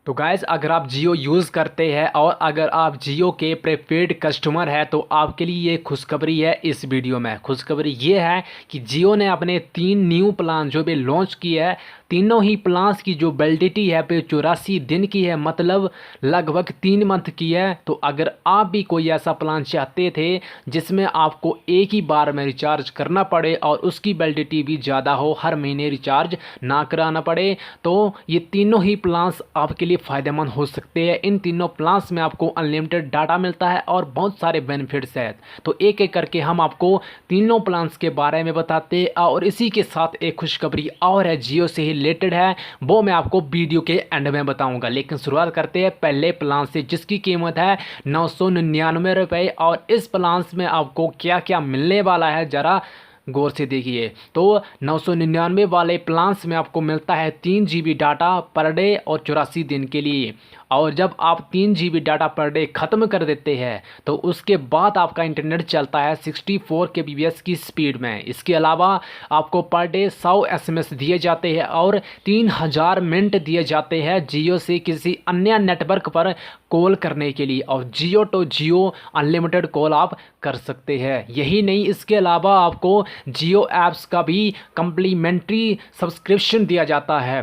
तो गाइस, अगर आप जियो यूज़ करते हैं और अगर आप जियो के प्रीपेड कस्टमर हैं तो आपके लिए ये खुशखबरी है। इस वीडियो में खुशखबरी ये है कि जियो ने अपने 3 न्यू प्लान जो भी लॉन्च किए हैं, तीनों ही प्लान्स की जो वैलिडिटी है पे 84 दिन की है, मतलब लगभग 3 मंथ की है। तो अगर आप भी कोई ऐसा प्लान चाहते थे जिसमें आपको एक ही बार में रिचार्ज करना पड़े और उसकी वैलिडिटी भी ज़्यादा हो, हर महीने रिचार्ज ना कराना पड़े, तो ये तीनों ही प्लान्स आपके लिए फ़ायदेमंद हो सकते हैं। इन तीनों प्लान्स में आपको अनलिमिटेड डाटा मिलता है और बहुत सारे बेनिफिट्स हैं। तो एक एक करके हम आपको तीनों प्लान्स के बारे में बताते हैं और इसी के साथ एक खुशखबरी और है, जियो से ही रिलेटेड है, वो मैं आपको वीडियो के एंड में बताऊंगा। लेकिन शुरुआत करते हैं पहले प्लान से जिसकी कीमत है 999 रुपये। और इस प्लान में आपको क्या क्या मिलने वाला है ज़रा गौर से देखिए। तो 999 वाले प्लान्स में आपको मिलता है 3 GB डाटा पर डे और 84 दिन के लिए। और जब आप 3 GB डाटा पर डे ख़त्म कर देते हैं तो उसके बाद आपका इंटरनेट चलता है 64 kbps की स्पीड में। इसके अलावा आपको पर डे 100 SMS दिए जाते हैं और 3000 मिनट दिए जाते हैं जियो से किसी अन्य नेटवर्क पर कॉल करने के लिए। और जियो टू जियो अनलिमिटेड कॉल आप कर सकते हैं। यही नहीं, इसके अलावा आपको जियो ऐप्स का भी कम्प्लीमेंट्री सब्सक्रिप्शन दिया जाता है।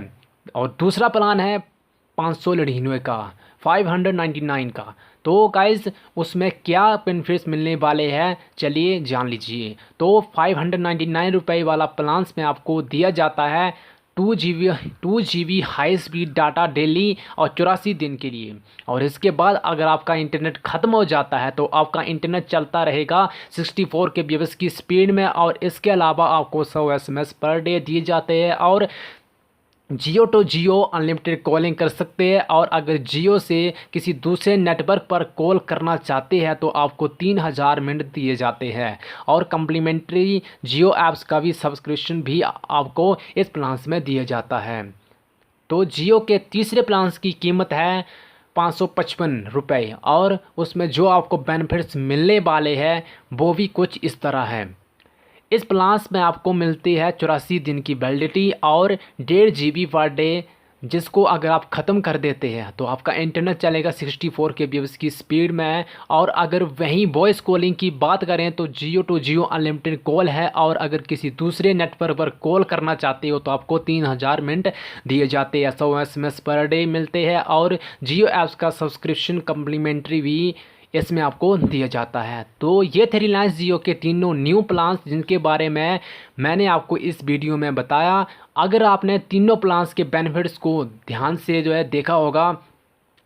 और दूसरा प्लान है 599 का, 599 का। तो गाइज़, उसमें क्या बेनिफिट्स मिलने वाले हैं चलिए जान लीजिए। तो 599 रुपये वाला प्लान्स में आपको दिया जाता है 2 GB high speed data daily और 84 दिन के लिए। और इसके बाद अगर आपका इंटरनेट ख़त्म हो जाता है तो आपका इंटरनेट चलता रहेगा 64 kbps की स्पीड में। और इसके अलावा आपको 100 SMS पर डे दिए जाते हैं और जियो टू जियो अनलिमिटेड कॉलिंग कर सकते हैं। और अगर जियो से किसी दूसरे नेटवर्क पर कॉल करना चाहते हैं तो आपको 3000 मिनट दिए जाते हैं। और कम्प्लीमेंट्री जियो ऐप्स का भी सब्सक्रिप्शन भी आपको इस प्लान्स में दिया जाता है। तो जियो के तीसरे प्लान्स की कीमत है 555 रुपये। और उसमें जो आपको बेनिफिट्स मिलने वाले हैं वो भी कुछ इस तरह है। इस प्लान्स में आपको मिलती है 84 दिन की वैलिडिटी और 1.5 GB पर डे, जिसको अगर आप ख़त्म कर देते हैं तो आपका इंटरनेट चलेगा 64 kbps की स्पीड में। और अगर वहीं वॉइस कॉलिंग की बात करें तो जियो टू जियो अनलिमिटेड कॉल है। और अगर किसी दूसरे नेटवर्क पर कॉल करना चाहते हो तो आपको 3000 मिनट दिए जाते हैं, 100 SMS पर डे मिलते हैं और जियो ऐप्स का सब्सक्रिप्शन कम्प्लीमेंट्री भी इसमें आपको दिया जाता है। तो ये थे रिलायंस जियो के तीनों न्यू प्लान्स जिनके बारे में मैंने आपको इस वीडियो में बताया। अगर आपने तीनों प्लान्स के बेनिफिट्स को ध्यान से देखा होगा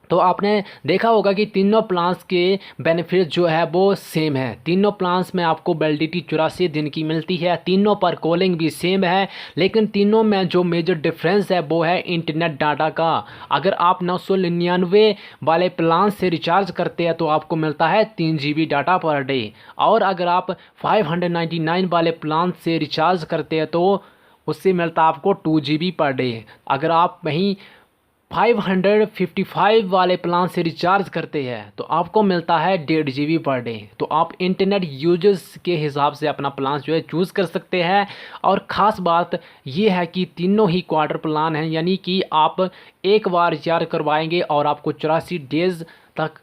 तो आपने देखा होगा कि तीनों प्लान्स के बेनिफिट जो है वो सेम है। तीनों प्लान्स में आपको वैलिडिटी 84 दिन की मिलती है, तीनों पर कॉलिंग भी सेम है। लेकिन तीनों में जो मेजर डिफरेंस है वो है इंटरनेट डाटा का। अगर आप 999 वाले प्लान से रिचार्ज करते हैं तो आपको मिलता है 3 GB डाटा पर डे। और अगर आप 599 वाले प्लान से रिचार्ज करते हैं तो उससे मिलता है आपको 2 GB पर डे। अगर आप वहीं 555 वाले प्लान से रिचार्ज करते हैं तो आपको मिलता है 1.5 GB पर डे। तो आप इंटरनेट यूजर्स के हिसाब से अपना प्लान चूज़ कर सकते हैं। और ख़ास बात यह है कि तीनों ही क्वार्टर प्लान हैं, यानी कि आप एक बार रिचार्ज करवाएंगे और आपको 84 डेज़ तक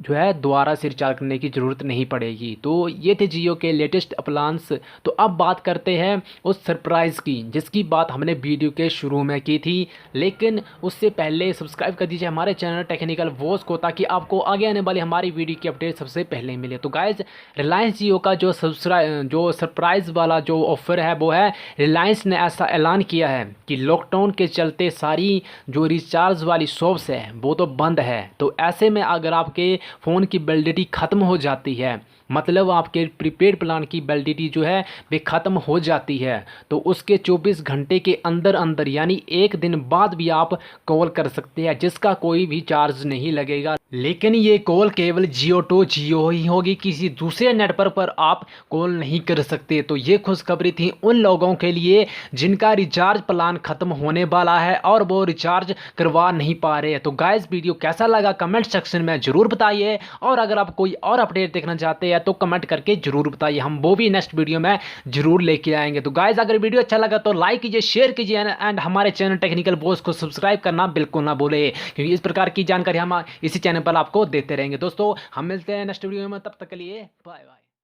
दोबारा से रिचार्ज करने की ज़रूरत नहीं पड़ेगी। तो ये थे जियो के लेटेस्ट प्लान्स। तो अब बात करते हैं उस सरप्राइज़ की जिसकी बात हमने वीडियो के शुरू में की थी। लेकिन उससे पहले सब्सक्राइब कर दीजिए हमारे चैनल टेक्निकल वॉच को, ताकि आपको आगे आने वाली हमारी वीडियो की अपडेट सबसे पहले मिले। तो गाइज, रिलायंस जियो का जो सरप्राइज़ वाला जो ऑफ़र है वो है, रिलायंस ने ऐसा ऐलान किया है कि लॉकडाउन के चलते सारी जो रिचार्ज वाली शॉप्स है वो तो बंद है। तो ऐसे में अगर आपके फ़ोन की वैलिडिटी ख़त्म हो जाती है, मतलब आपके प्रीपेड प्लान की वैलिडिटी जो है वे ख़त्म हो जाती है, तो उसके 24 घंटे के अंदर अंदर यानी एक दिन बाद भी आप कॉल कर सकते हैं, जिसका कोई भी चार्ज नहीं लगेगा। लेकिन ये कॉल केवल जियो टू जियो ही होगी, किसी दूसरे नेटवर्क पर आप कॉल नहीं कर सकते। तो ये खुशखबरी थी उन लोगों के लिए जिनका रिचार्ज प्लान ख़त्म होने वाला है और वो रिचार्ज करवा नहीं पा रहे। तो गाइस, वीडियो कैसा लगा कमेंट सेक्शन में ज़रूर बताइए। और अगर आप कोई और अपडेट देखना चाहते हैं है तो कमेंट करके जरूर बताइए, हम वो भी नेक्स्ट वीडियो में जरूर लेके आएंगे। तो गाइज अगर वीडियो अच्छा लगा तो लाइक कीजिए, शेयर कीजिए एंड हमारे चैनल टेक्निकल बॉस को सब्सक्राइब करना बिल्कुल ना भूले, क्योंकि इस प्रकार की जानकारी हम इसी चैनल पर आपको देते रहेंगे। दोस्तों हम मिलते हैं नेक्स्ट वीडियो में, तब तक के लिए बाय बाय।